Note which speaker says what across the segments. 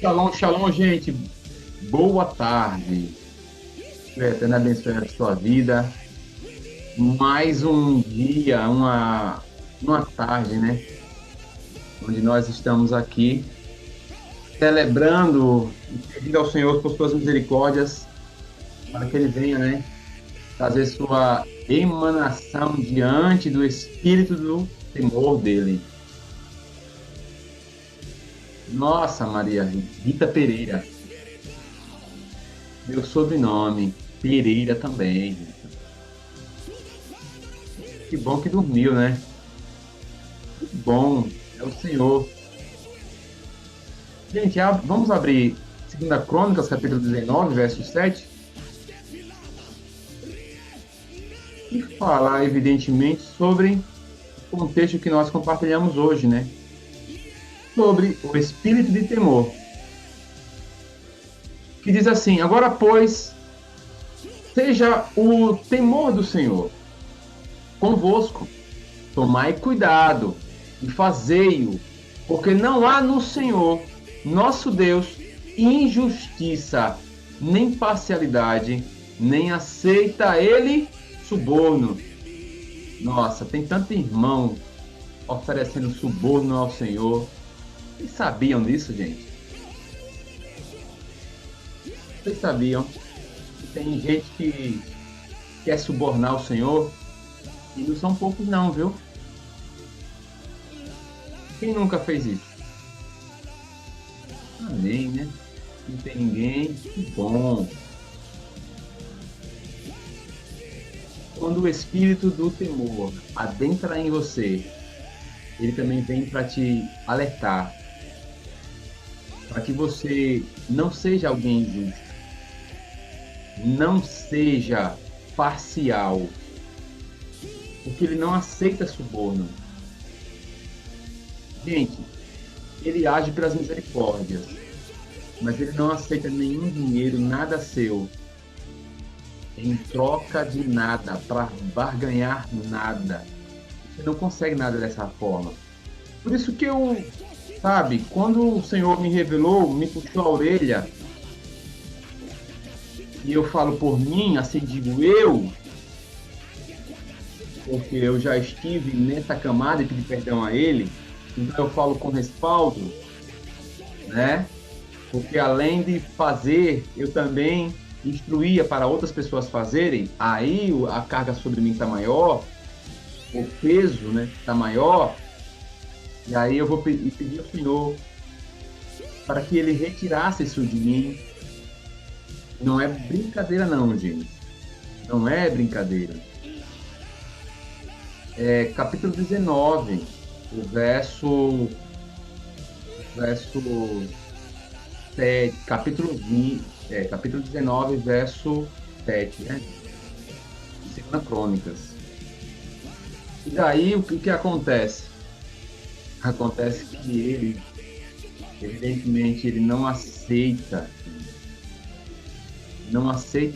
Speaker 1: Shalom, shalom, gente. Boa tarde. Que o Eterno abençoe a sua vida. Mais um dia, uma tarde, né? Onde nós estamos aqui celebrando e pedindo ao Senhor por suas misericórdias, para que Ele venha, né? Fazer sua emanação diante do espírito do temor dele. Nossa, Maria Rita Pereira. Meu sobrenome, Pereira também. Que bom que dormiu, né? Que bom, é o Senhor. Gente, vamos abrir 2 Crônicas, capítulo 19, verso 7, e falar, evidentemente, sobre o contexto que nós compartilhamos hoje, né? Sobre o espírito de temor, que diz assim: agora, pois, seja o temor do Senhor convosco, tomai cuidado e fazei-o, porque não há no Senhor, nosso Deus, injustiça, nem parcialidade, nem aceita ele suborno. Nossa, tem tanto irmão oferecendo suborno ao Senhor. Vocês sabiam disso, gente? Vocês sabiam que tem gente que quer subornar o Senhor? E não são poucos não, viu? Quem nunca fez isso? Amém, né? Não tem ninguém. Que bom. Quando o espírito do temor adentra em você, ele também vem para te alertar, para que você não seja alguém injusto, não seja parcial, porque ele não aceita suborno. Gente, ele age pelas misericórdias, mas ele não aceita nenhum dinheiro, nada seu, em troca de nada, para barganhar nada. Você não consegue nada dessa forma. Por isso que eu, sabe, quando o Senhor me revelou, me puxou a orelha, e eu falo por mim, assim digo eu, porque eu já estive nessa camada e pedi perdão a ele, então eu falo com respaldo, né? Porque além de fazer, eu também instruía para outras pessoas fazerem, aí a carga sobre mim está maior, o peso, né, está maior, e aí eu vou pedir ao Senhor para que ele retirasse isso de mim. Não é brincadeira não, gente. Não é brincadeira. Capítulo 19, o verso 7, capítulo 20, capítulo 19, verso 7, né? 2 Crônicas. E daí o que acontece? Acontece que ele, evidentemente, ele não aceita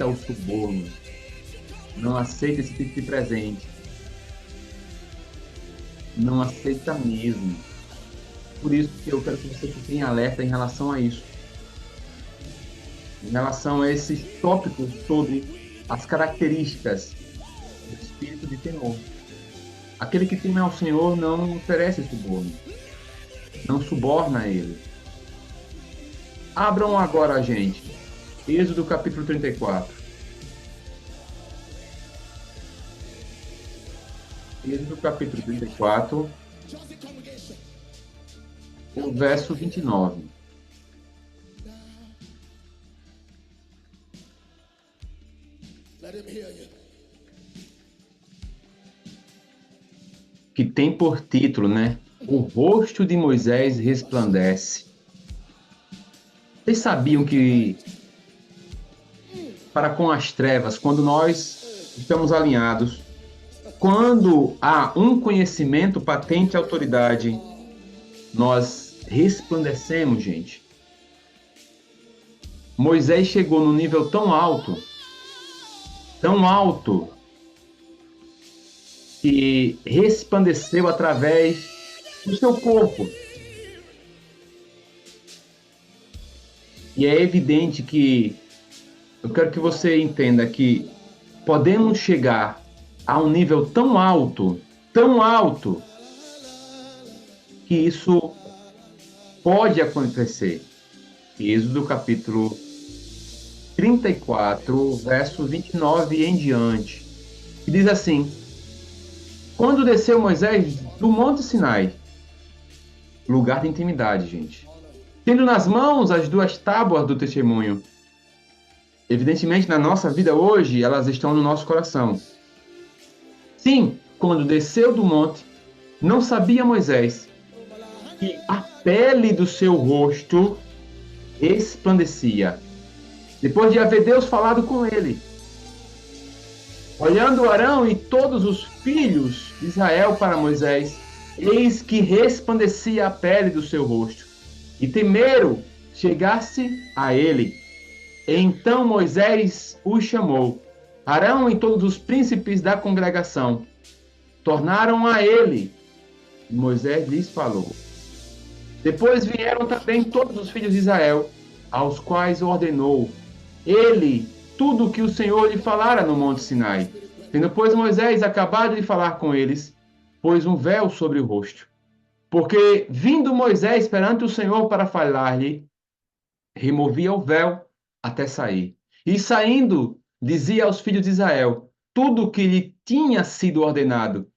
Speaker 1: o suborno, não aceita esse tipo de presente, não aceita mesmo. Por isso que eu quero que você fique em alerta em relação a isso, em relação a esses tópicos sobre as características do espírito de temor. Aquele que teme ao Senhor não oferece suborno, não suborna a ele. Abram agora, gente, Êxodo capítulo 34. Êxodo capítulo 34, o verso 29. Que tem por título, né? O rosto de Moisés resplandece. Vocês sabiam que para com as trevas, quando nós estamos alinhados, quando há um conhecimento patente e autoridade, nós resplandecemos, gente. Moisés chegou num nível tão alto, que resplandeceu através do seu corpo. E é evidente que eu quero que você entenda que podemos chegar a um nível tão alto, que isso pode acontecer. Êxodo capítulo 34, verso 29 em diante, que diz assim: Quando desceu Moisés do Monte Sinai, lugar de intimidade, gente, tendo nas mãos as duas tábuas do testemunho. Evidentemente, na nossa vida hoje, elas estão no nosso coração. Sim, quando desceu do monte, não sabia Moisés que a pele do seu rosto resplandecia, depois de haver Deus falado com ele. Olhando Arão e todos os filhos de Israel para Moisés, eis que resplandecia a pele do seu rosto, e temeram chegasse a ele. Então Moisés o chamou, Arão e todos os príncipes da congregação. Tornaram a ele, e Moisés lhes falou. Depois vieram também todos os filhos de Israel, aos quais ordenou ele tudo o que o Senhor lhe falara no monte Sinai. Tendo, pois, Moisés acabado de falar com eles, pôs um véu sobre o rosto. Porque, vindo Moisés perante o Senhor para falar-lhe, removia o véu até sair. E saindo, dizia aos filhos de Israel tudo o que lhe tinha sido ordenado.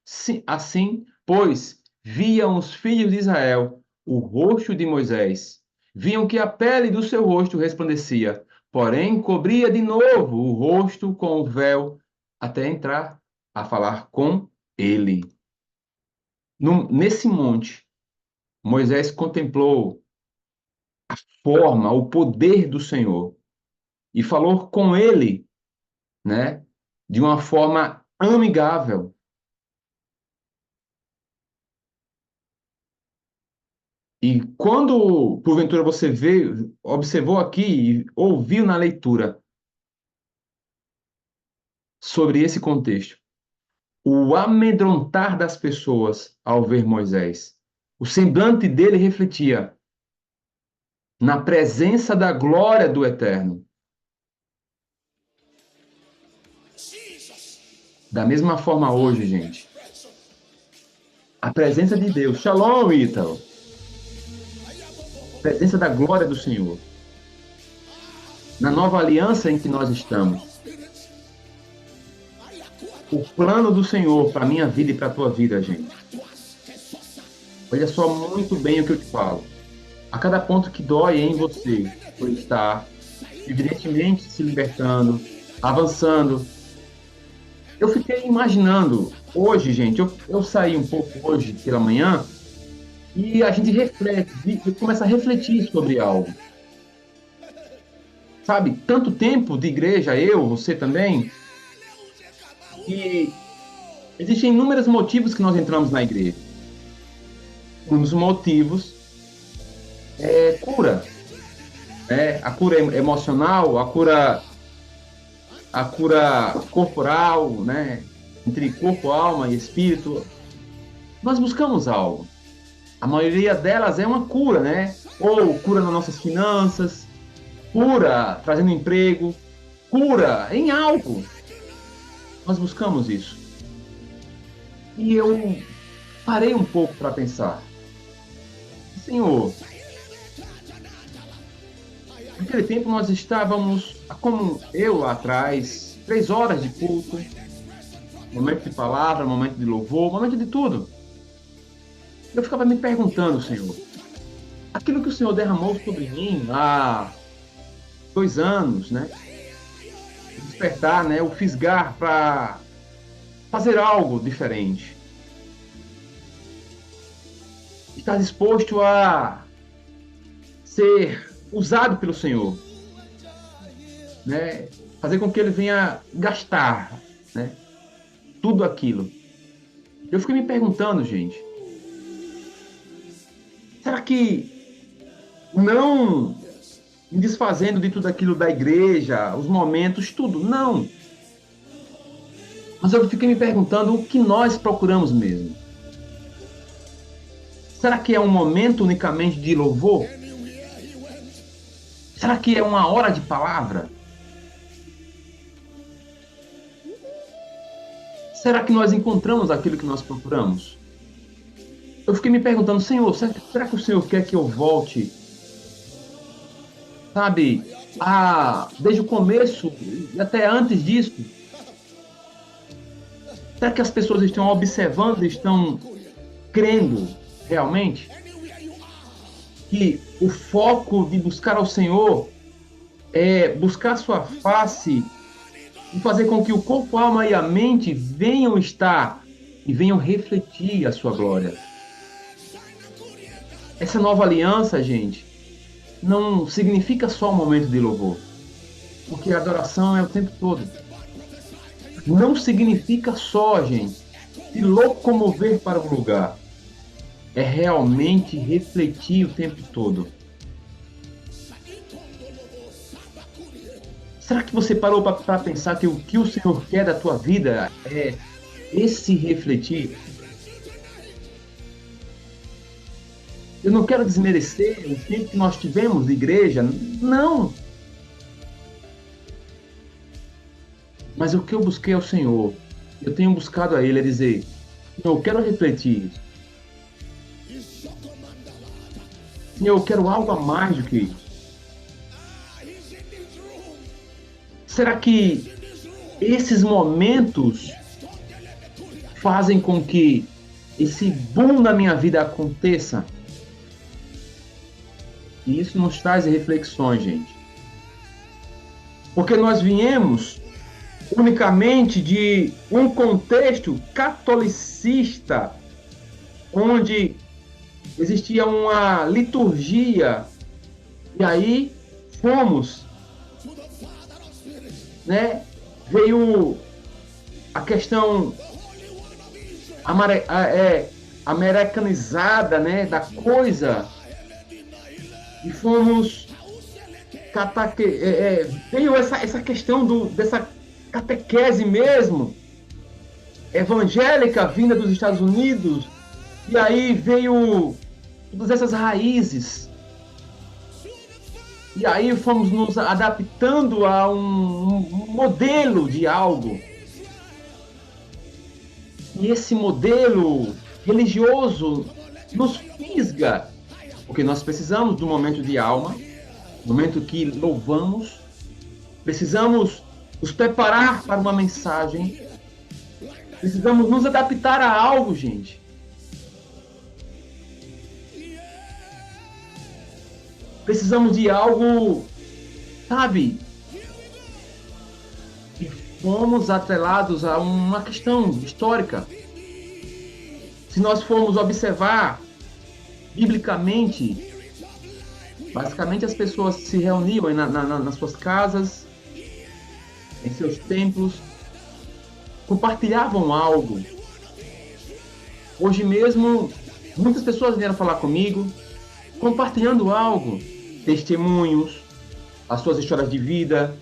Speaker 1: Assim, pois, viam os filhos de Israel o rosto de Moisés. Viam que a pele do seu rosto resplandecia, porém cobria de novo o rosto com o véu até entrar a falar com ele. Nesse monte, Moisés contemplou a forma, o poder do Senhor e falou com ele, né, de uma forma amigável. E quando, porventura, você observou aqui e ouviu na leitura sobre esse contexto, o amedrontar das pessoas ao ver Moisés, o semblante dele refletia na presença da glória do Eterno. Da mesma forma hoje, gente, a presença de Deus, Shalom, Ítalo, a presença da glória do Senhor, na nova aliança em que nós estamos, o plano do Senhor para a minha vida e para a tua vida, gente. Olha só muito bem o que eu te falo. A cada ponto que dói em você, por estar, evidentemente, se libertando, avançando. Eu fiquei imaginando, hoje, gente, eu saí um pouco hoje pela manhã e a gente reflete, começa a refletir sobre algo. Sabe, tanto tempo de igreja, eu, você também, que existem inúmeros motivos que nós entramos na igreja. Um dos motivos é cura, né? A cura emocional, a cura corporal, né? Entre corpo, alma e espírito. Nós buscamos algo. A maioria delas é uma cura, né? Ou cura nas nossas finanças, cura trazendo emprego, cura em algo. Nós buscamos isso. E eu parei um pouco para pensar. Senhor, naquele tempo nós estávamos, como eu lá atrás, 3 horas de culto, momento de palavra, momento de louvor, momento de tudo. Eu ficava me perguntando, Senhor, aquilo que o Senhor derramou sobre mim há 2 anos, né? Despertar, né? O fisgar para fazer algo diferente. Estar disposto a ser usado pelo Senhor, né? Fazer com que Ele venha gastar, né? Tudo aquilo. Eu fiquei me perguntando, gente, será que não me desfazendo de tudo aquilo da igreja, os momentos, tudo? Não. Mas eu fiquei me perguntando o que nós procuramos mesmo. Será que é um momento unicamente de louvor? Será que é uma hora de palavra? Será que nós encontramos aquilo que nós procuramos? Eu fiquei me perguntando, Senhor, será que o Senhor quer que eu volte, sabe, desde o começo e até antes disso? Será que as pessoas estão observando, estão crendo realmente que o foco de buscar ao Senhor é buscar sua face e fazer com que o corpo, a alma e a mente venham estar e venham refletir a sua glória? Essa nova aliança, gente, não significa só um momento de louvor, porque a adoração é o tempo todo. Não significa só, gente, se locomover para um lugar. É realmente refletir o tempo todo. Será que você parou para pensar que o que o Senhor quer da tua vida é esse refletir? Eu não quero desmerecer o tempo que nós tivemos de igreja, não. Mas o que eu busquei ao Senhor, eu tenho buscado a Ele, é dizer, Senhor, eu quero refletir isso. Senhor, eu quero algo a mais do que isso. Será que esses momentos fazem com que esse boom na minha vida aconteça? E isso nos traz reflexões, gente. Porque nós viemos unicamente de um contexto catolicista, onde existia uma liturgia, e aí fomos, né? Veio a questão americanizada, né, da coisa, e fomos veio essa questão dessa catequese mesmo evangélica vinda dos Estados Unidos, e aí veio todas essas raízes, e aí fomos nos adaptando a um modelo de algo, e esse modelo religioso nos fisga, porque nós precisamos do momento de alma, momento que louvamos, precisamos nos preparar para uma mensagem, precisamos nos adaptar a algo, gente. Precisamos de algo, sabe? E fomos atrelados a uma questão histórica. Se nós formos observar biblicamente, basicamente as pessoas se reuniam nas suas casas, em seus templos, compartilhavam algo. Hoje mesmo, muitas pessoas vieram falar comigo, compartilhando algo, testemunhos, as suas histórias de vida,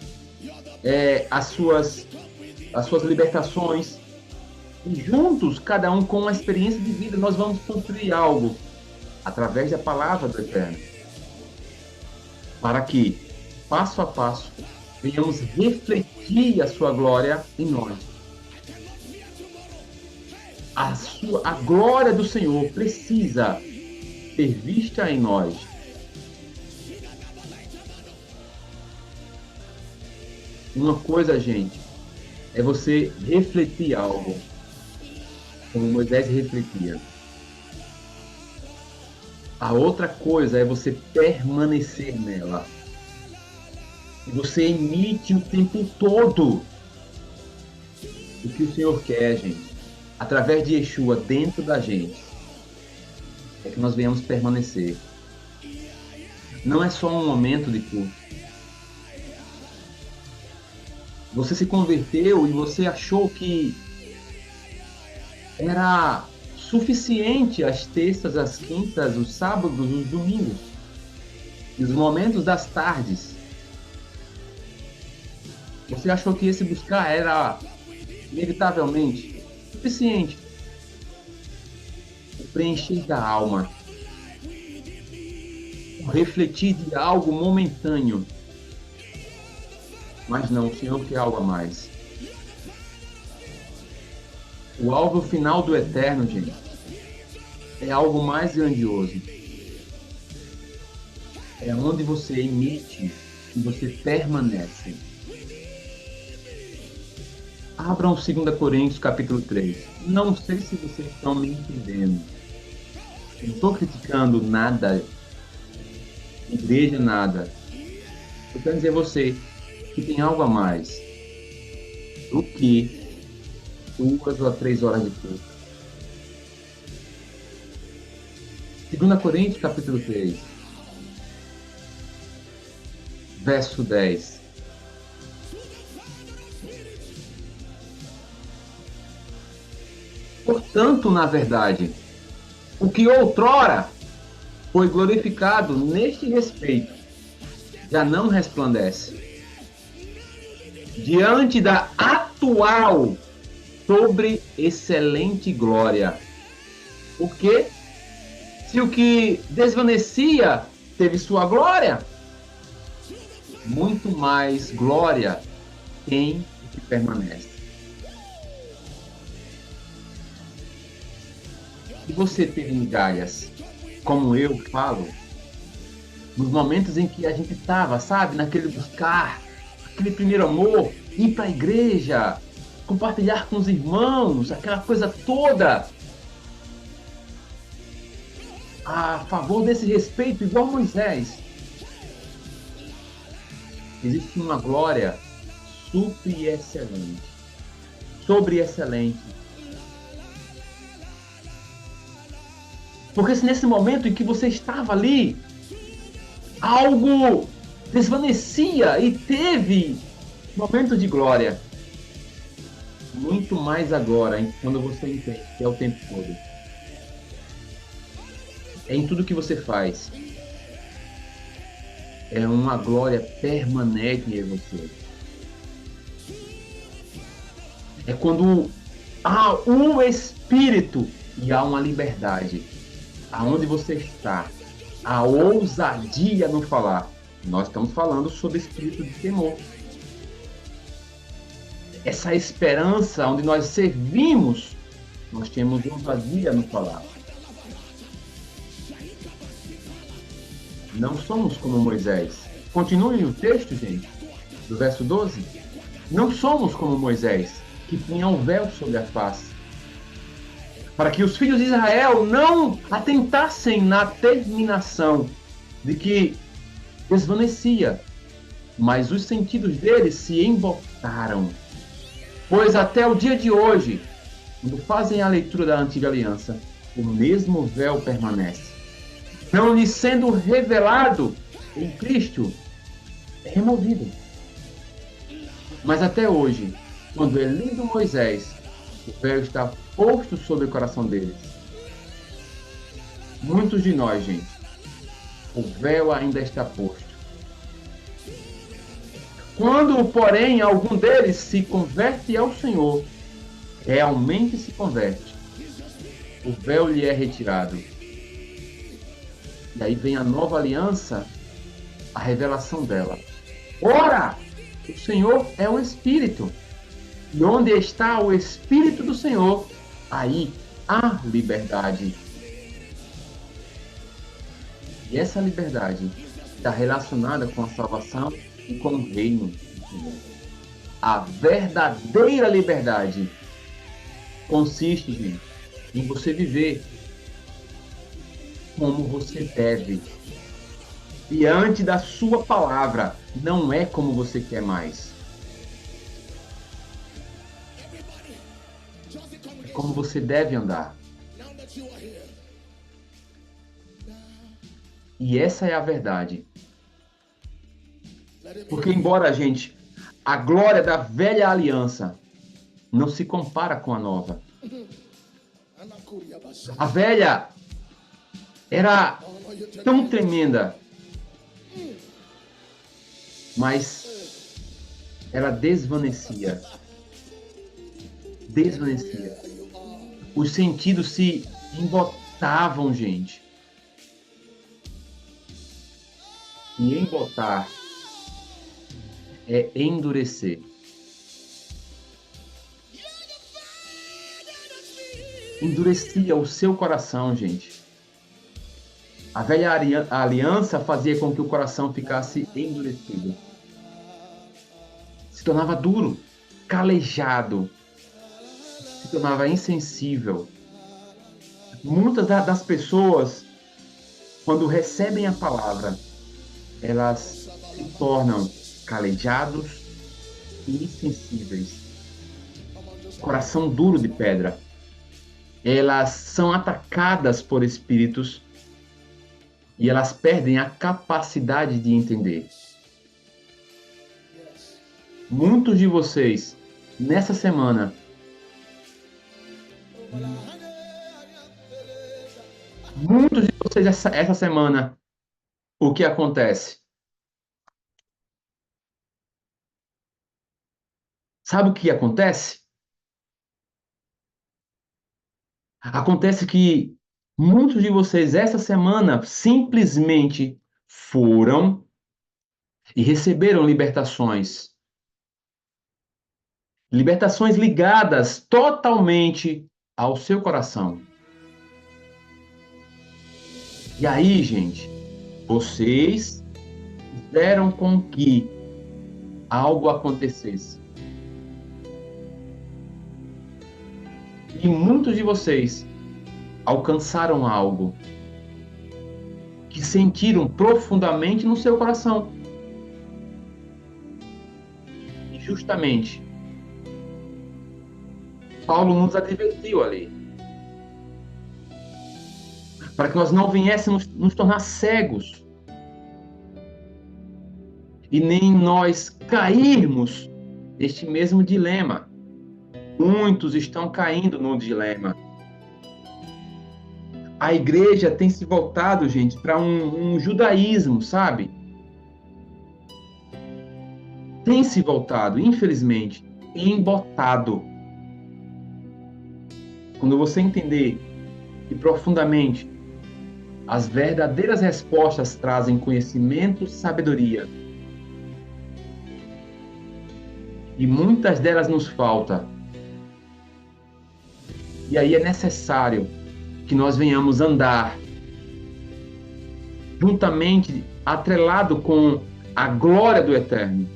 Speaker 1: as suas libertações. E juntos, cada um com uma experiência de vida, nós vamos construir algo através da palavra do Eterno, para que, passo a passo, venhamos refletir a sua glória em nós. A glória do Senhor precisa ser vista em nós. Uma coisa, gente, é você refletir algo, como Moisés refletia. A outra coisa é você permanecer nela. E você emite o tempo todo o que o Senhor quer, gente. Através de Yeshua dentro da gente. É que nós venhamos permanecer. Não é só um momento de culto. Você se converteu e você achou que era suficiente as terças, as quintas, os sábados, os domingos, e os momentos das tardes. Você achou que esse buscar era inevitavelmente suficiente. O preencher da alma, o refletir de algo momentâneo, Mas não, o Senhor quer algo a mais. O alvo final do eterno, gente, é algo mais grandioso. É onde você emite e você permanece. Abram 2 Coríntios, capítulo 3. Não sei se vocês estão me entendendo. Eu não estou criticando nada, igreja, nada. Eu quero dizer a você que tem algo a mais do que 2 ou 3 horas de culto. 2 Coríntios, capítulo 3, verso 10. Portanto, na verdade, o que outrora foi glorificado neste respeito já não resplandece diante da atual sobre excelente glória. Porque se o que desvanecia teve sua glória, muito mais glória tem o que permanece. E você teve migalhas, como eu falo, nos momentos em que a gente estava, sabe, naquele buscar, aquele primeiro amor, ir para a igreja, compartilhar com os irmãos, aquela coisa toda, a favor desse respeito, igual Moisés. Existe uma glória super excelente, sobre excelente. Porque se nesse momento em que você estava ali, algo desvanecia e teve momento de glória, muito mais agora, quando você entende que é o tempo todo. É em tudo que você faz. É uma glória permanente em você. É quando há um espírito e há uma liberdade. Aonde você está, a ousadia no falar. Nós estamos falando sobre espírito de temor. Essa esperança onde nós servimos, nós temos ousadia no falar. Não somos como Moisés. Continue o texto, gente, do verso 12. Não somos como Moisés, que tinha um véu sobre a face, para que os filhos de Israel não atentassem na terminação de que desvanecia, mas os sentidos deles se embotaram. Pois até o dia de hoje, quando fazem a leitura da antiga aliança, o mesmo véu permanece. Não lhe sendo revelado em Cristo, é removido. Mas até hoje, quando é lido Moisés, o véu está posto sobre o coração deles. Muitos de nós, gente, o véu ainda está posto. Quando, porém, algum deles se converte ao Senhor, realmente se converte, o véu lhe é retirado. E aí vem a nova aliança, a revelação dela. Ora, o Senhor é o Espírito. E onde está o Espírito do Senhor, aí há liberdade. E essa liberdade está relacionada com a salvação e com o reino do Senhor. A verdadeira liberdade consiste, gente, em você viver como você deve. Diante da sua palavra, não é como você quer mais. É como você deve andar. E essa é a verdade. Porque embora, gente, a glória da velha aliança não se compara com a nova. A velha era tão tremenda, mas ela desvanecia. Desvanecia. Os sentidos se embotavam, gente. E embotar é endurecer. Endurecia o seu coração, gente. A velha aliança fazia com que o coração ficasse endurecido. Se tornava duro, calejado, se tornava insensível. Muitas das pessoas, quando recebem a palavra, elas se tornam calejados e insensíveis. Coração duro de pedra. Elas são atacadas por espíritos e elas perdem a capacidade de entender. Muitos de vocês, nessa semana, essa semana, o que acontece? Sabe o que acontece? Acontece que muitos de vocês, essa semana, simplesmente foram e receberam libertações. Libertações ligadas totalmente ao seu coração. E aí, gente, vocês fizeram com que algo acontecesse. E muitos de vocês alcançaram algo que sentiram profundamente no seu coração. E justamente, Paulo nos advertiu ali, para que nós não viéssemos nos tornar cegos e nem nós cairmos neste mesmo dilema. Muitos estão caindo no dilema. A igreja tem se voltado, gente, para um judaísmo, sabe? Tem se voltado, infelizmente, embotado. Quando você entender que profundamente as verdadeiras respostas trazem conhecimento e sabedoria, e muitas delas nos faltam, e aí é necessário que nós venhamos andar juntamente, atrelado com a glória do Eterno,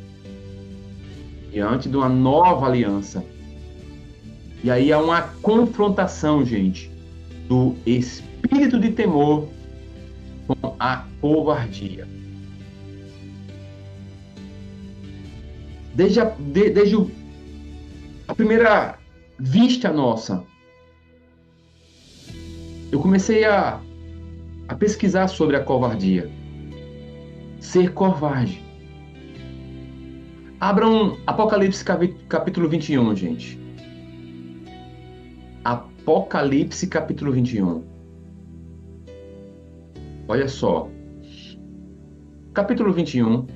Speaker 1: diante de uma nova aliança. E aí há uma confrontação, gente, do espírito de temor com a covardia. Desde a primeira vista nossa, eu comecei a pesquisar sobre a covardia. Ser covarde. Abram Apocalipse capítulo 21, gente. Apocalipse capítulo 21. Olha só. Capítulo 21,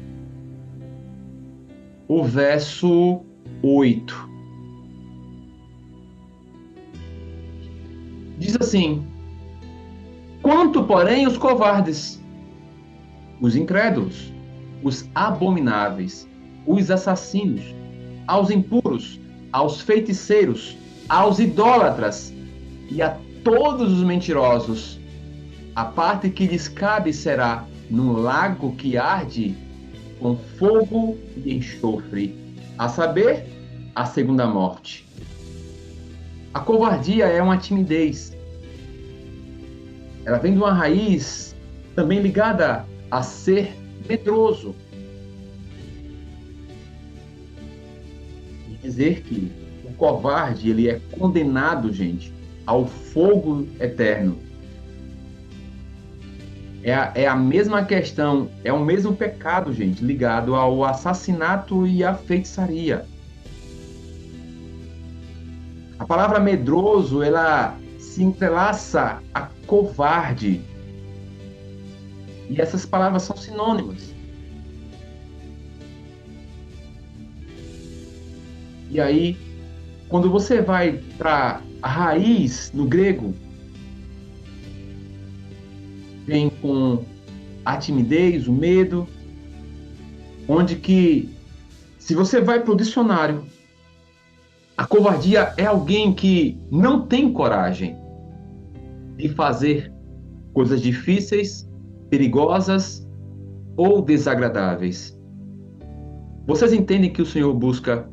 Speaker 1: o verso 8. Diz assim: quanto, porém, os covardes, os incrédulos, os abomináveis, os assassinos, aos impuros, aos feiticeiros, aos idólatras e a todos os mentirosos, a parte que lhes cabe será num lago que arde com fogo e enxofre, a saber, a segunda morte. A covardia é uma timidez. Ela vem de uma raiz também ligada a ser medroso. E dizer que o covarde, ele é condenado, gente, ao fogo eterno. É a mesma questão, é o mesmo pecado, gente, ligado ao assassinato e à feitiçaria. A palavra medroso, ela se entrelaça a covarde. E essas palavras são sinônimas. E aí, quando você vai para a raiz no grego, vem com a timidez, o medo, onde que Se você vai para o dicionário, a covardia é alguém que não tem coragem de fazer coisas difíceis, perigosas ou desagradáveis. Vocês entendem que o Senhor busca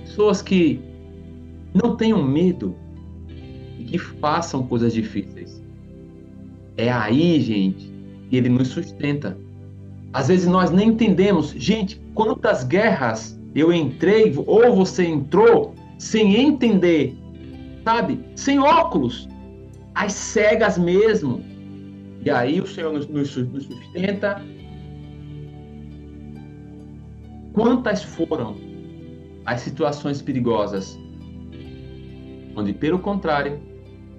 Speaker 1: pessoas que não tenham medo e que façam coisas difíceis. É aí, gente, que Ele nos sustenta. Às vezes nós nem entendemos. Gente, quantas guerras eu entrei ou você entrou sem entender, sabe? Sem óculos, às cegas mesmo. E aí o Senhor nos sustenta. Quantas foram as situações perigosas, onde, pelo contrário,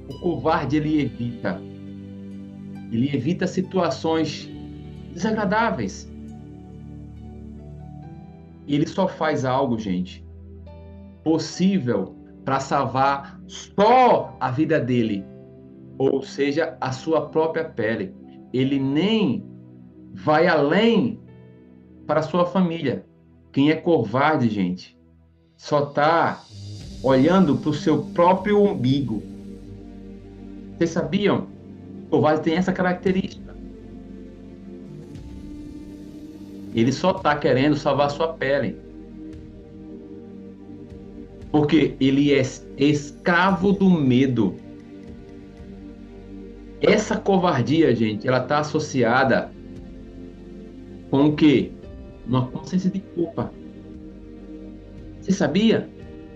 Speaker 1: o covarde ele evita situações desagradáveis. E ele só faz algo, gente, possível para salvar só a vida dele, ou seja, a sua própria pele. Ele nem vai além para a sua família. Quem é covarde, gente, só está olhando para o seu próprio umbigo. Vocês sabiam? O covarde tem essa característica. Ele só está querendo salvar sua pele. Porque ele é escravo do medo. Essa covardia, gente, ela está associada com o quê? Uma consciência de culpa. Você sabia?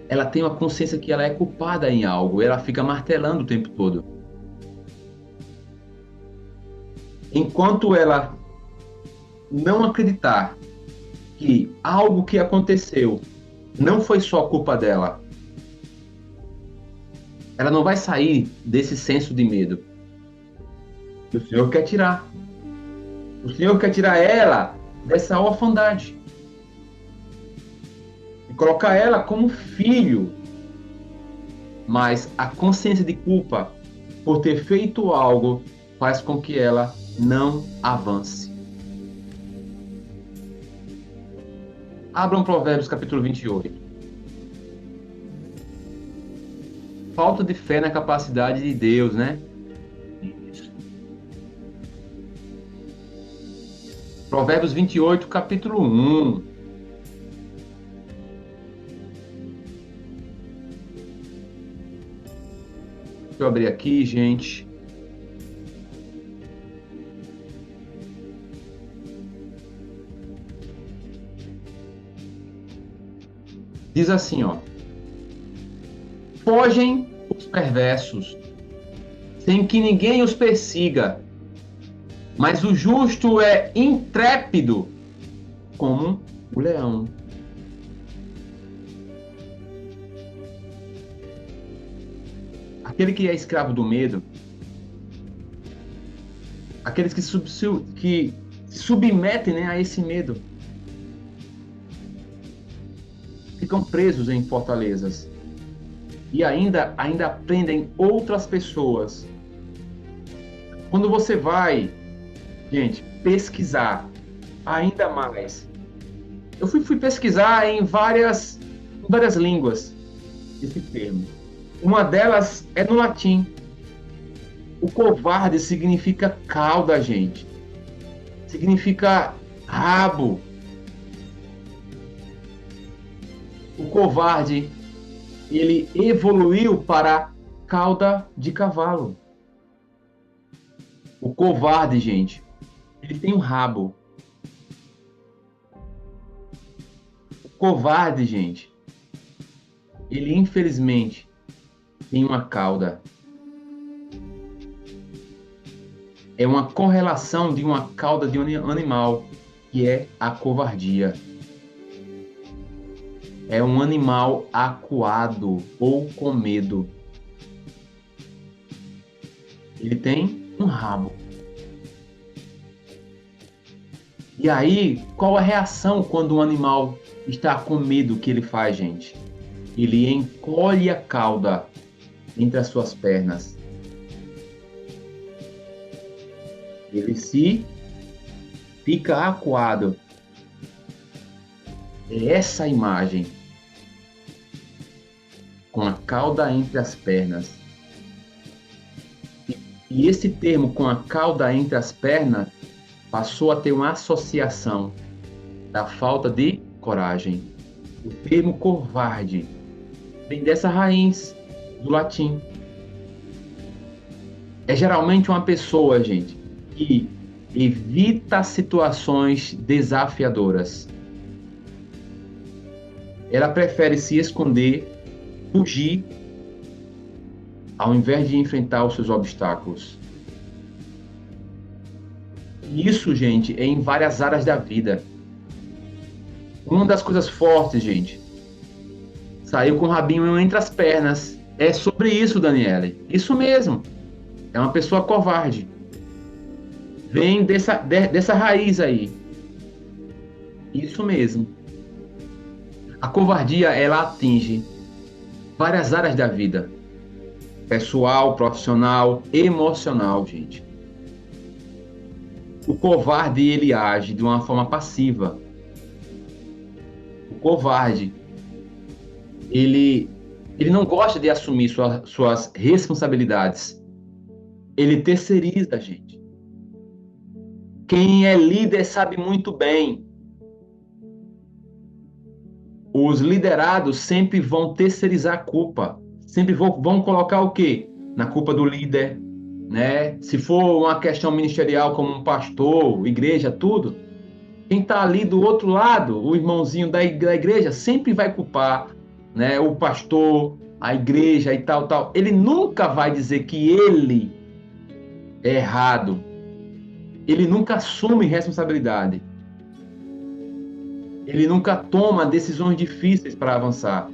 Speaker 1: Ela tem uma consciência que ela é culpada em algo. Ela fica martelando o tempo todo. Enquanto ela não acreditar que algo que aconteceu não foi só culpa dela, ela não vai sair desse senso de medo. O Senhor quer tirar. O Senhor quer tirar ela dessa orfandade e colocar ela como filho. Mas a consciência de culpa por ter feito algo faz com que ela não avance. Abram Provérbios capítulo 28. Falta de fé na capacidade de Deus, né? Provérbios 28, capítulo 1. Deixa eu abrir aqui, gente. Diz assim, ó. Fogem os perversos, sem que ninguém os persiga, mas o justo é intrépido como o leão. Aquele que é escravo do medo, aqueles que se submetem, né, a esse medo, ficam presos em fortalezas e ainda prendem outras pessoas. Quando você vai, gente, pesquisar ainda mais, eu fui pesquisar em várias línguas esse termo. Uma delas é no latim. O covarde significa cauda, gente. Significa rabo. O covarde, ele evoluiu para cauda de cavalo. O covarde, gente, ele tem um rabo. O covarde, gente, ele infelizmente tem uma cauda. É uma correlação de uma cauda de um animal, que é a covardia. É um animal acuado ou com medo. Ele tem um rabo. E aí, qual a reação quando um animal está com medo que ele faz, gente? Ele encolhe a cauda entre as suas pernas. Ele fica acuado. É essa imagem, com a cauda entre as pernas. E esse termo, com a cauda entre as pernas, passou a ter uma associação da falta de coragem. O termo covarde vem dessa raiz do latim. É geralmente uma pessoa, gente, que evita situações desafiadoras. Ela prefere se esconder, fugir, ao invés de enfrentar os seus obstáculos. E isso, gente, é em várias áreas da vida. Uma das coisas fortes, gente, saiu com o rabinho entre as pernas. É sobre isso, Daniele. Isso mesmo. É uma pessoa covarde. Vem dessa raiz aí. Isso mesmo. A covardia, ela atinge várias áreas da vida. Pessoal, profissional, emocional, gente. O covarde, ele age de uma forma passiva. O covarde, ele não gosta de assumir suas responsabilidades. Ele terceiriza, gente. Quem é líder sabe muito bem. Os liderados sempre vão terceirizar a culpa. Sempre vão colocar o quê? Na culpa do líder, né? Se for uma questão ministerial como um pastor, igreja, tudo, quem está ali do outro lado, o irmãozinho da igreja, sempre vai culpar, né? O pastor, a igreja e tal, tal. Ele nunca vai dizer que ele é errado. Ele nunca assume responsabilidade. Ele nunca toma decisões difíceis para avançar.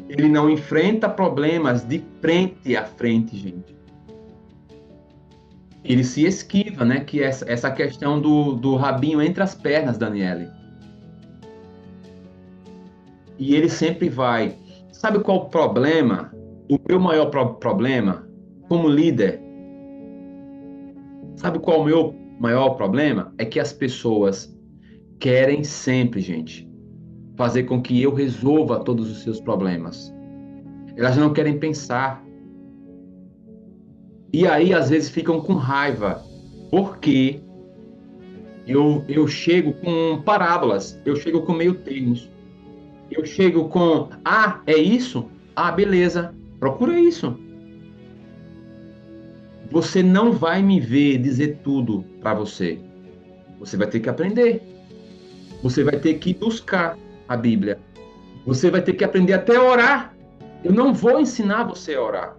Speaker 1: Ele não enfrenta problemas de frente a frente, gente. Ele se esquiva, né? Que é essa questão do rabinho entre as pernas, Daniele. E ele sempre vai. Sabe qual o problema? O meu maior problema como líder? Sabe qual o meu maior problema? É que as pessoas querem sempre, gente, fazer com que eu resolva todos os seus problemas. Elas não querem pensar. E aí, às vezes, ficam com raiva. Porque eu chego com parábolas, eu chego com meio termos. Eu chego com, é isso? Beleza, procura isso. Você não vai me ver dizer tudo para você. Você vai ter que aprender. Você vai ter que buscar a Bíblia. Você vai ter que aprender até a orar. Eu não vou ensinar você a orar.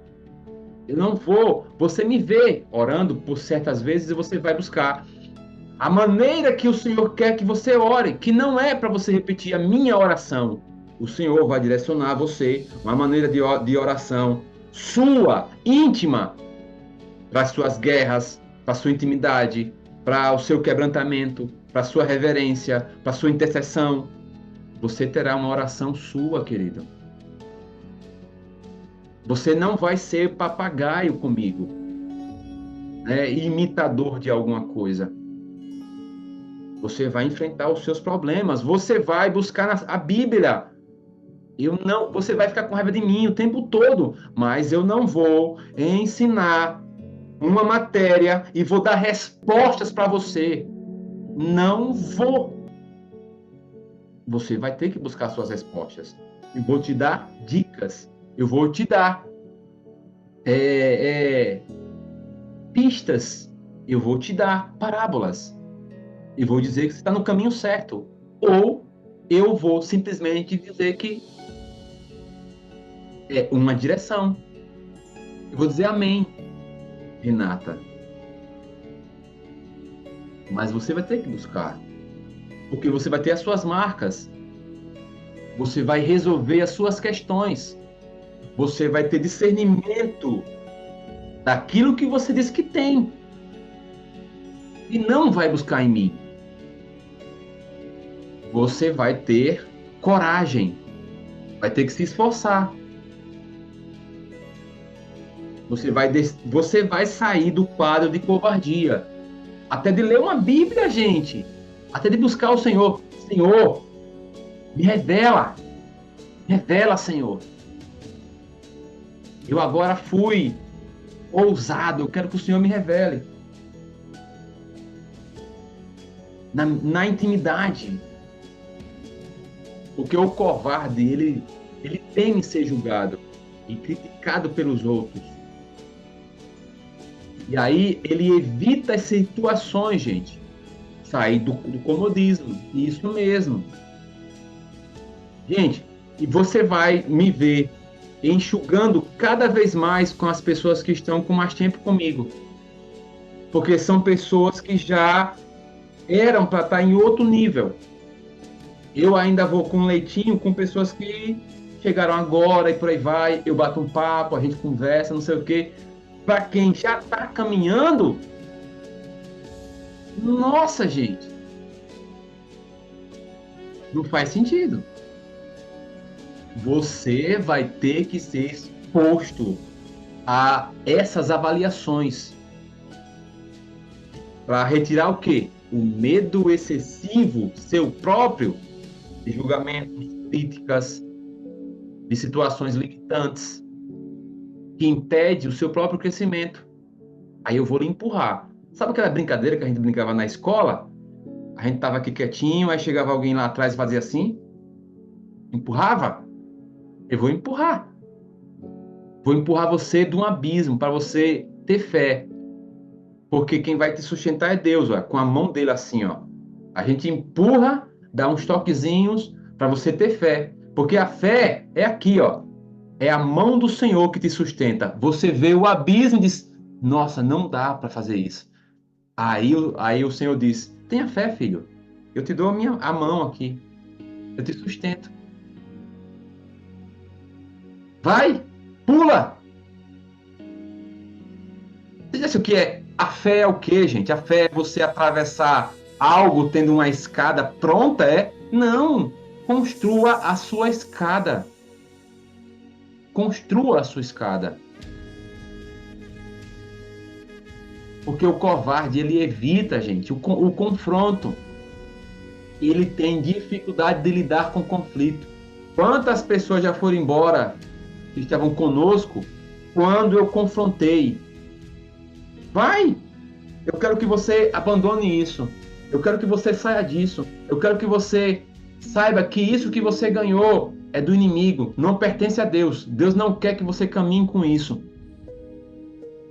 Speaker 1: Eu não vou. Você me vê orando por certas vezes e você vai buscar a maneira que o Senhor quer que você ore, que não é para você repetir a minha oração. O Senhor vai direcionar você uma maneira de oração sua, íntima, para as suas guerras, para a sua intimidade, para o seu quebrantamento, para a sua reverência, para a sua intercessão. Você terá uma oração sua, querido. Você não vai ser papagaio comigo, né? Imitador de alguma coisa. Você vai enfrentar os seus problemas. Você vai buscar a Bíblia. Você vai ficar com raiva de mim o tempo todo, mas eu não vou ensinar uma matéria e vou dar respostas para você. Não vou. Você vai ter que buscar suas respostas. Eu vou te dar dicas. Eu vou te dar pistas. Eu vou te dar parábolas. E vou dizer que você está no caminho certo. Ou eu vou simplesmente dizer que é uma direção. Eu vou dizer amém, Renata. Mas você vai ter que buscar. Porque você vai ter as suas marcas. Você vai resolver as suas questões. Você vai ter discernimento daquilo que você diz que tem. E não vai buscar em mim. Você vai ter coragem. Vai ter que se esforçar. Você vai sair do quadro de covardia. Até de ler uma Bíblia, gente. Até de buscar o Senhor. Senhor, Me revela, revela, Senhor. Eu agora fui ousado, eu quero que o Senhor me revele. Na intimidade. Porque o covarde, ele teme ser julgado e criticado pelos outros. E aí ele evita as situações, gente. Sair do comodismo. Isso mesmo. Gente, e você vai me ver enxugando cada vez mais com as pessoas que estão com mais tempo comigo. Porque são pessoas que já eram para estar em outro nível. Eu ainda vou com leitinho com pessoas que chegaram agora e por aí vai. Eu bato um papo, a gente conversa, não sei o quê. Para quem já está caminhando, nossa, gente, não faz sentido. Você vai ter que ser exposto a essas avaliações para retirar o quê? O medo excessivo, seu próprio, de julgamentos, críticas, de situações limitantes, que impede o seu próprio crescimento. Aí eu vou lhe empurrar. Sabe aquela brincadeira que a gente brincava na escola? A gente tava aqui quietinho, aí chegava alguém lá atrás e fazia assim, empurrava. Eu vou empurrar. Vou empurrar você de um abismo para você ter fé. Porque quem vai te sustentar é Deus, ó, com a mão dele assim, ó. A gente empurra, dá uns toquezinhos para você ter fé. Porque a fé é aqui, ó. É a mão do Senhor que te sustenta. Você vê o abismo e diz: nossa, não dá para fazer isso. Aí o Senhor diz: tenha fé, filho. Eu te dou a mão aqui. Eu te sustento. Vai, pula. Você acha o que é? A fé é o quê, gente? A fé é você atravessar algo tendo uma escada pronta, é? Não. Construa a sua escada. Construa a sua escada. Porque o covarde, ele evita, gente, o confronto. Ele tem dificuldade de lidar com conflito. Quantas pessoas já foram embora que estavam conosco quando eu confrontei? Vai! Eu quero que você abandone isso. Eu quero que você saia disso. Eu quero que você saiba que isso que você ganhou é do inimigo, não pertence a Deus. Deus não quer que você caminhe com isso.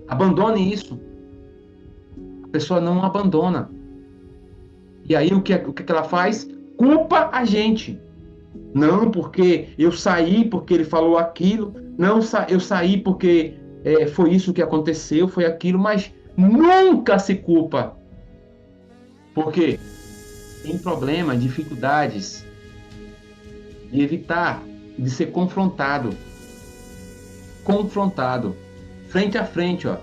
Speaker 1: Abandone isso. A pessoa não abandona. E aí o que ela faz? Culpa a gente. Não, porque eu saí porque ele falou aquilo. Não, eu saí porque foi isso que aconteceu, foi aquilo. Mas nunca se culpa. Porque tem problemas, dificuldades de evitar, de ser confrontado. Confrontado. Frente a frente, ó.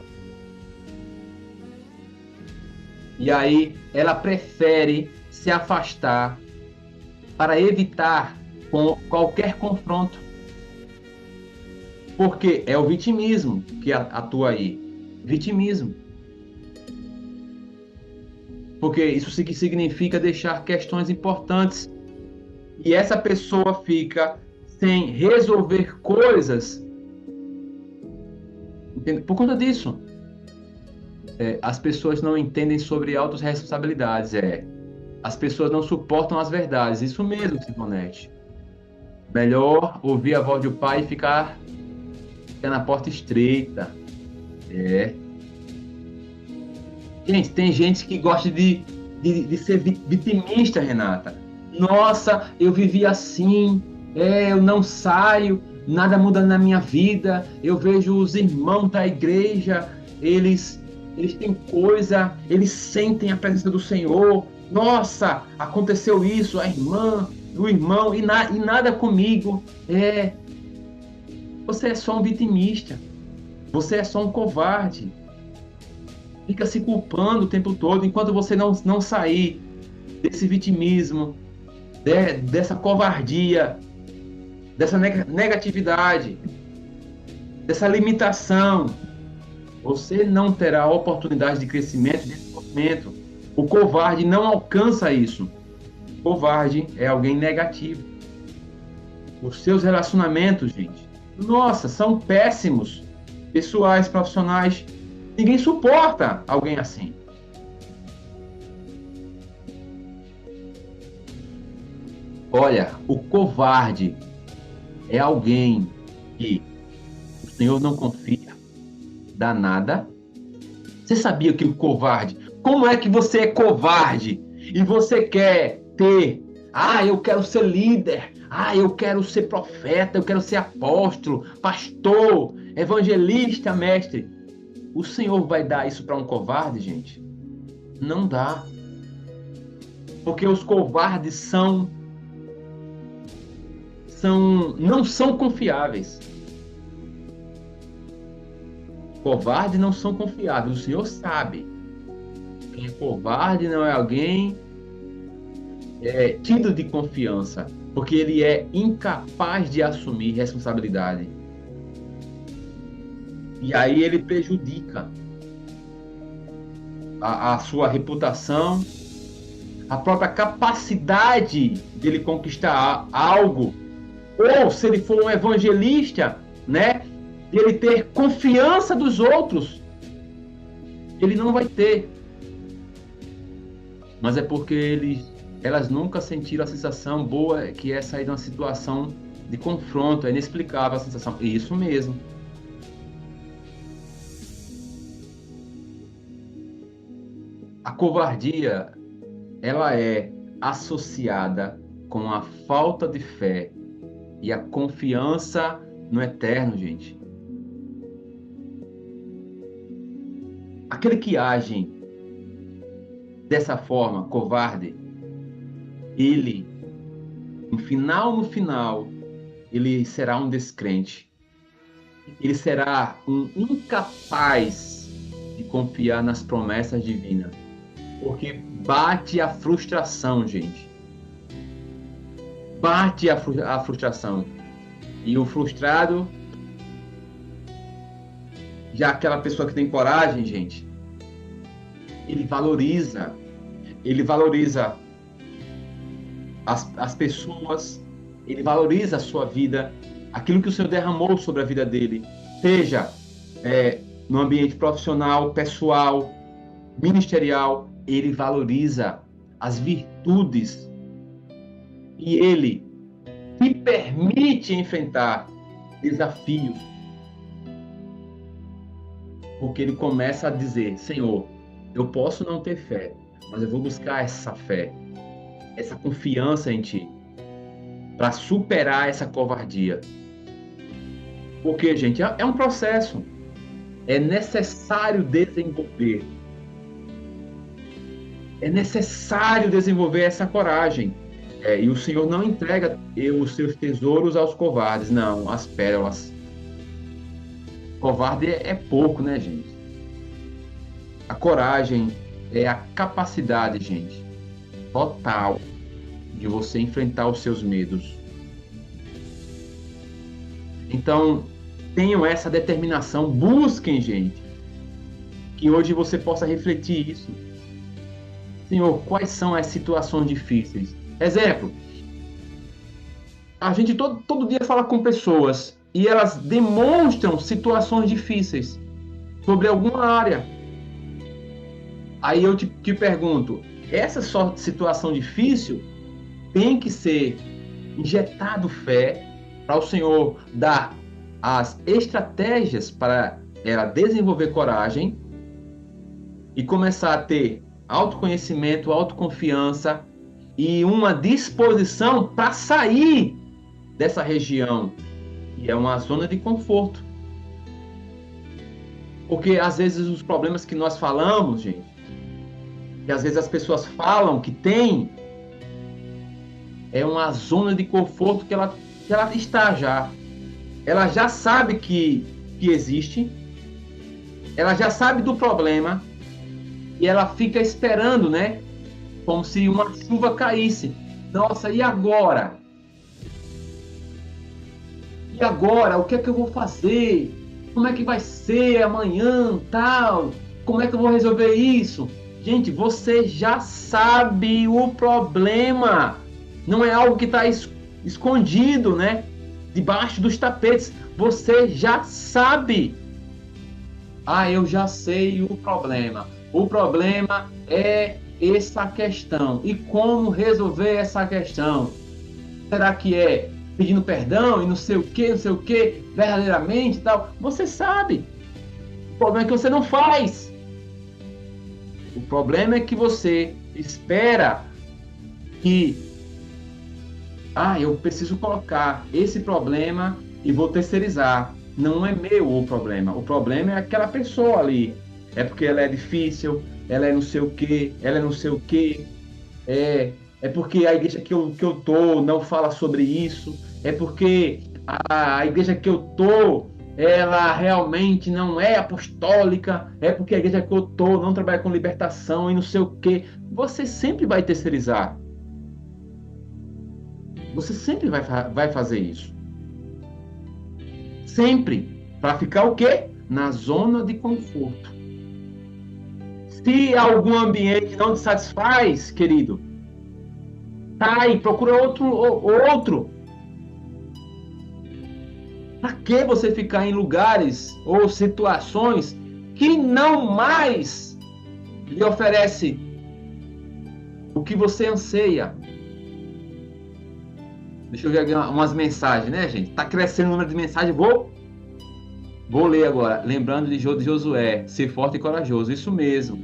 Speaker 1: E aí ela prefere se afastar para evitar qualquer confronto. Porque é o vitimismo que atua aí. Vitimismo. Porque isso significa deixar questões importantes. E essa pessoa fica sem resolver coisas. Entende? Por conta disso. As pessoas não entendem sobre autorresponsabilidades. As pessoas não suportam as verdades. Isso mesmo, Simonete. Melhor ouvir a voz do pai e ficar na porta estreita. Gente, tem gente que gosta de ser vitimista, Renata. Nossa, eu vivi assim, eu não saio, nada muda na minha vida. Eu vejo os irmãos da igreja, eles têm coisa, eles sentem a presença do Senhor. Nossa, aconteceu isso, a irmã, o irmão, e nada comigo. Você é só um vitimista. Você é só um covarde. Fica se culpando o tempo todo, enquanto você não sair desse vitimismo, dessa covardia, dessa negatividade, dessa limitação. Você não terá oportunidade de crescimento, de desenvolvimento. O covarde não alcança isso. O covarde é alguém negativo. Os seus relacionamentos, gente, nossa, são péssimos. Pessoais, profissionais. Ninguém suporta alguém assim. Olha, o covarde é alguém que o Senhor não confia, dá nada. Você sabia que o covarde, como é que você é covarde e você quer ter, eu quero ser líder, eu quero ser profeta, eu quero ser apóstolo, pastor, evangelista, mestre. O Senhor vai dar isso para um covarde, gente? Não dá. Porque os covardes não são confiáveis. Covardes não são confiáveis. O Senhor sabe. Quem é covarde não é alguém tido de confiança, porque ele é incapaz de assumir responsabilidade. E aí ele prejudica a sua reputação, a própria capacidade dele conquistar algo. Ou se ele for um evangelista, né, ele ter confiança dos outros, ele não vai ter. Mas é porque elas nunca sentiram a sensação boa que é sair de uma situação de confronto, é inexplicável a sensação. Isso mesmo. A covardia, ela é associada com a falta de fé e a confiança no eterno, gente. Aquele que age dessa forma, covarde, ele, no final, ele será um descrente. Ele será um incapaz de confiar nas promessas divinas. Porque bate a frustração, gente. Bate a frustração. E o frustrado, já aquela pessoa que tem coragem, gente, ele valoriza as pessoas, ele valoriza a sua vida, aquilo que o Senhor derramou sobre a vida dele, seja no ambiente profissional, pessoal, ministerial, ele valoriza as virtudes e ele se permite enfrentar desafios, porque ele começa a dizer: Senhor, eu posso não ter fé, mas eu vou buscar essa fé, essa confiança em Ti, para superar essa covardia. Porque, gente, é um processo. É necessário desenvolver. É necessário desenvolver essa coragem. E o Senhor não entrega os seus tesouros aos covardes, não, as pérolas. Covarde é pouco, né, gente? A coragem é a capacidade, gente, total de você enfrentar os seus medos. Então, tenham essa determinação, busquem, gente, que hoje você possa refletir isso. Senhor, quais são as situações difíceis? Exemplo, a gente todo dia fala com pessoas e elas demonstram situações difíceis sobre alguma área. Aí eu te pergunto, essa só situação difícil tem que ser injetado fé para o Senhor dar as estratégias para ela desenvolver coragem e começar a ter autoconhecimento, autoconfiança e uma disposição para sair dessa região, que é uma zona de conforto. Porque às vezes os problemas que nós falamos, gente, que às vezes as pessoas falam que tem, é uma zona de conforto que ela está já. Ela já sabe que existe, ela já sabe do problema e ela fica esperando, né? Como se uma chuva caísse. Nossa, e agora? E agora? O que é que eu vou fazer? Como é que vai ser amanhã, tal? Como é que eu vou resolver isso? Gente, você já sabe o problema. Não é algo que está escondido, né? Debaixo dos tapetes. Você já sabe. Ah, eu já sei o problema. O problema é essa questão. E como resolver essa questão? Será que é pedindo perdão e não sei o que, verdadeiramente e tal? Você sabe. O problema é que você não faz. O problema é que você espera que eu preciso colocar esse problema e vou terceirizar. Não é meu o problema. O problema é aquela pessoa ali. É porque ela é difícil, ela é não sei o quê, ela é não sei o quê. É porque a igreja que eu tô não fala sobre isso. É porque a igreja que eu tô, ela realmente não é apostólica. É porque a igreja que eu tô não trabalha com libertação e não sei o quê. Você sempre vai terceirizar. Você sempre vai fazer isso. Sempre. Para ficar o quê? Na zona de conforto. Se algum ambiente não te satisfaz, querido, sai, procura outro. Para que você ficar em lugares ou situações que não mais lhe oferece o que você anseia? Deixa eu ver aqui umas mensagens, né, gente? Tá crescendo o número de mensagens. Vou ler agora. Lembrando de Josué, ser forte e corajoso. Isso mesmo.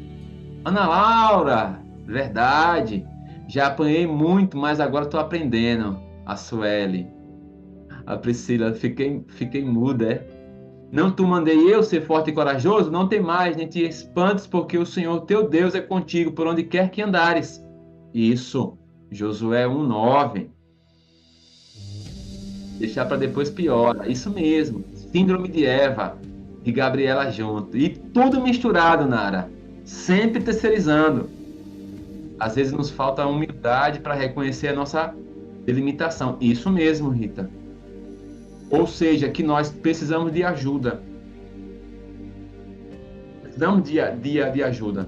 Speaker 1: Ana Laura, verdade. Já apanhei muito, mas agora estou aprendendo. A Sueli. A Priscila, fiquei muda, é? Não tu mandei eu ser forte e corajoso? Não tem mais, nem te espantes, porque o Senhor teu Deus é contigo por onde quer que andares. Isso. Josué 1:9. Deixar para depois piora. Isso mesmo. Síndrome de Eva e Gabriela junto. E tudo misturado, Nara. Sempre terceirizando. Às vezes nos falta humildade para reconhecer a nossa delimitação. Isso mesmo, Rita. Ou seja, que nós precisamos de ajuda. Precisamos de ajuda.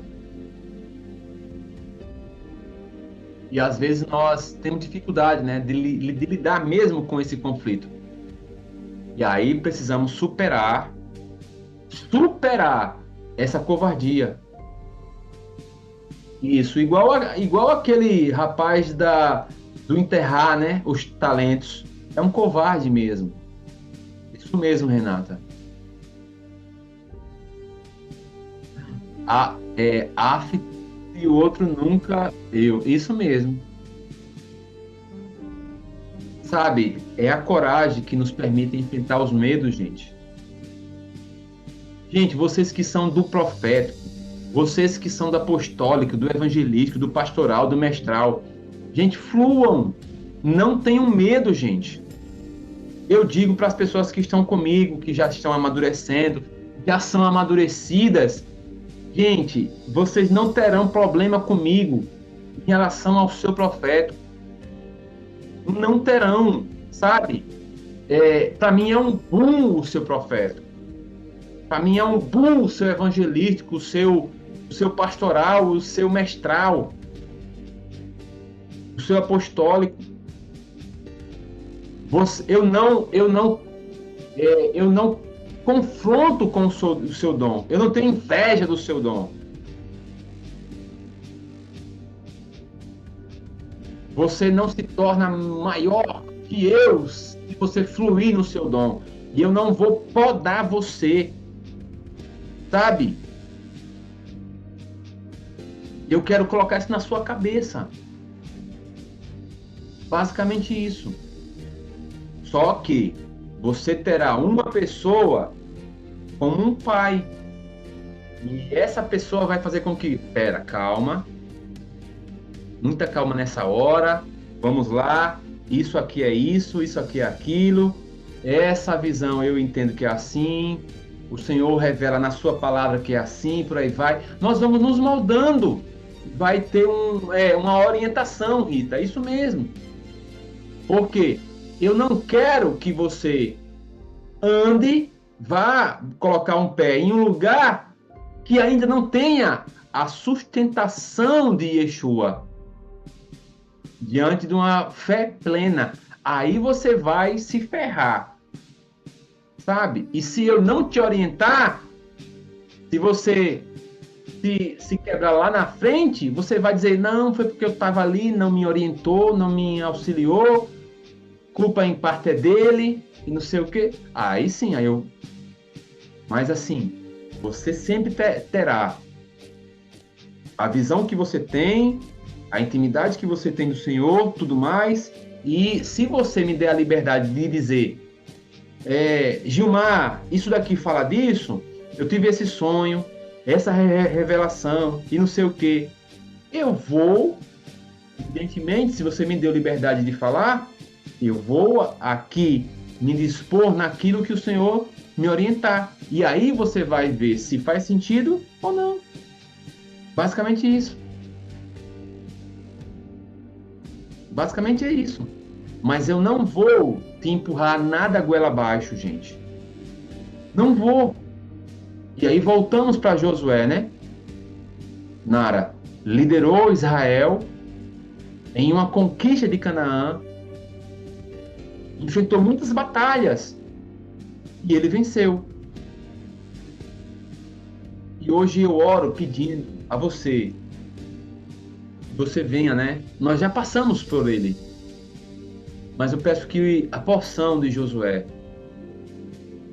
Speaker 1: E às vezes nós temos dificuldade, né, de lidar mesmo com esse conflito. E aí precisamos superar essa covardia. Isso, igual aquele rapaz do enterrar, né, os talentos. É um covarde mesmo. Isso mesmo, Renata. Af e o outro nunca eu. Isso mesmo. Sabe, é a coragem que nos permite enfrentar os medos, gente. Gente, vocês que são do profético, vocês que são do apostólico, do evangelístico, do pastoral, do mestral, gente, fluam. Não tenham medo, gente. Eu digo para as pessoas que estão comigo, que já estão amadurecendo, já são amadurecidas, gente, vocês não terão problema comigo em relação ao seu profeta. Não terão, sabe? Para mim é um boom o seu profeta. Para mim é um boom o seu evangelístico, o seu pastoral, o seu mestral, o seu apostólico. Eu não confronto com o seu dom. Eu não tenho inveja do seu dom. Você não se torna maior que eu se você fluir no seu dom. E eu não vou podar você. Sabe? Eu quero colocar isso na sua cabeça. Basicamente isso. Só que você terá uma pessoa como um pai. E essa pessoa vai fazer com que... Pera, calma. Muita calma nessa hora. Vamos lá. Isso aqui é isso aqui é aquilo. Essa visão eu entendo que é assim. O Senhor revela na sua palavra que é assim, por aí vai. Nós vamos nos moldando. Vai ter uma orientação, Rita. Isso mesmo. Por quê? Eu não quero que você vá colocar um pé em um lugar que ainda não tenha a sustentação de Yeshua. Diante de uma fé plena. aí você vai se ferrar, sabe? E se eu não te orientar, se você se quebrar lá na frente, você vai dizer, não, foi porque eu estava ali, não me orientou, não me auxiliou, culpa em parte é dele, e não sei o quê. Aí sim, aí eu... Mas assim, você sempre terá a visão que você tem, a intimidade que você tem do Senhor, tudo mais, e se você me der a liberdade de dizer, Gilmar, isso daqui fala disso, eu tive esse sonho, essa revelação, e não sei o quê, eu vou, evidentemente, se você me deu liberdade de falar, eu vou aqui me dispor naquilo que o Senhor me orientar. E aí você vai ver se faz sentido ou não. Basicamente isso. Basicamente é isso. Mas eu não vou te empurrar nada goela abaixo, gente. Não vou. E aí voltamos para Josué, né? Nara liderou Israel em uma conquista de Canaã, enfrentou muitas batalhas e ele venceu. E hoje eu oro pedindo a você, que você venha, né? Nós já passamos por ele, mas eu peço que a porção de Josué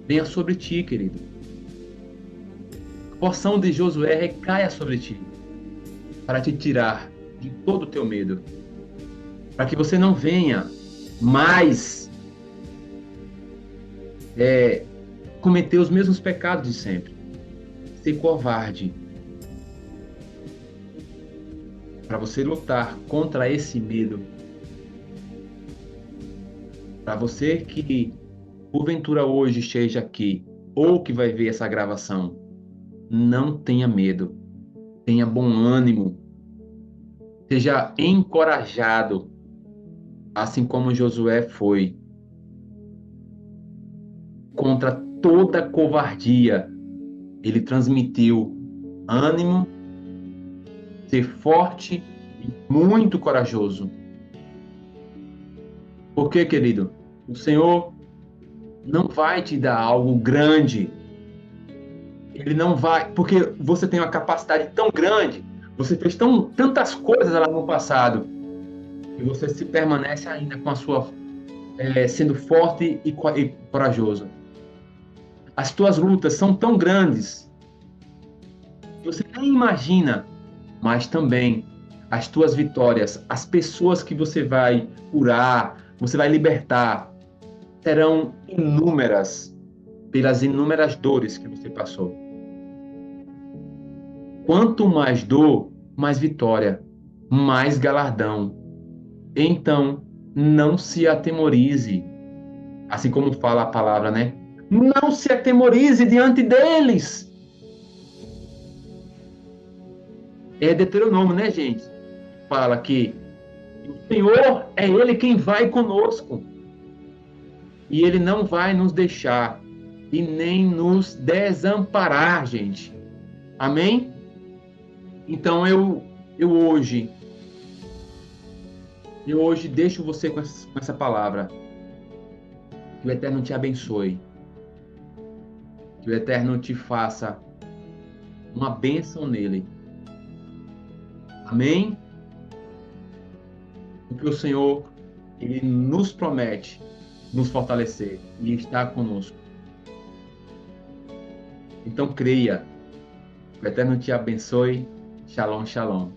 Speaker 1: venha sobre ti, querido. A porção de Josué recaia sobre ti, para te tirar de todo o teu medo, para que você não venha mais cometer os mesmos pecados de sempre, ser covarde, para você lutar contra esse medo, para você que porventura hoje esteja aqui ou que vai ver essa gravação, não tenha medo, tenha bom ânimo, seja encorajado, assim como Josué foi, contra toda covardia. Ele transmitiu ânimo, ser forte e muito corajoso. Por quê, querido? O Senhor não vai te dar algo grande. Ele não vai, porque você tem uma capacidade tão grande, você fez tantas coisas lá no passado, e você se permanece ainda com a sua sendo forte e corajoso. As tuas lutas são tão grandes, que você nem imagina, mas também as tuas vitórias, as pessoas que você vai curar, você vai libertar, serão inúmeras pelas inúmeras dores que você passou. Quanto mais dor, mais vitória, mais galardão. Então, não se atemorize, assim como fala a palavra, né? Não se atemorize diante deles. É Deuteronômio, né, gente? Fala que o Senhor é Ele quem vai conosco. E Ele não vai nos deixar e nem nos desamparar, gente. Amém? Então eu hoje deixo você com essa palavra. Que o Eterno te abençoe. Que o Eterno te faça uma bênção nele. Amém? Porque o Senhor, Ele nos promete nos fortalecer e estar conosco. Então creia. Que o Eterno te abençoe. Shalom, shalom.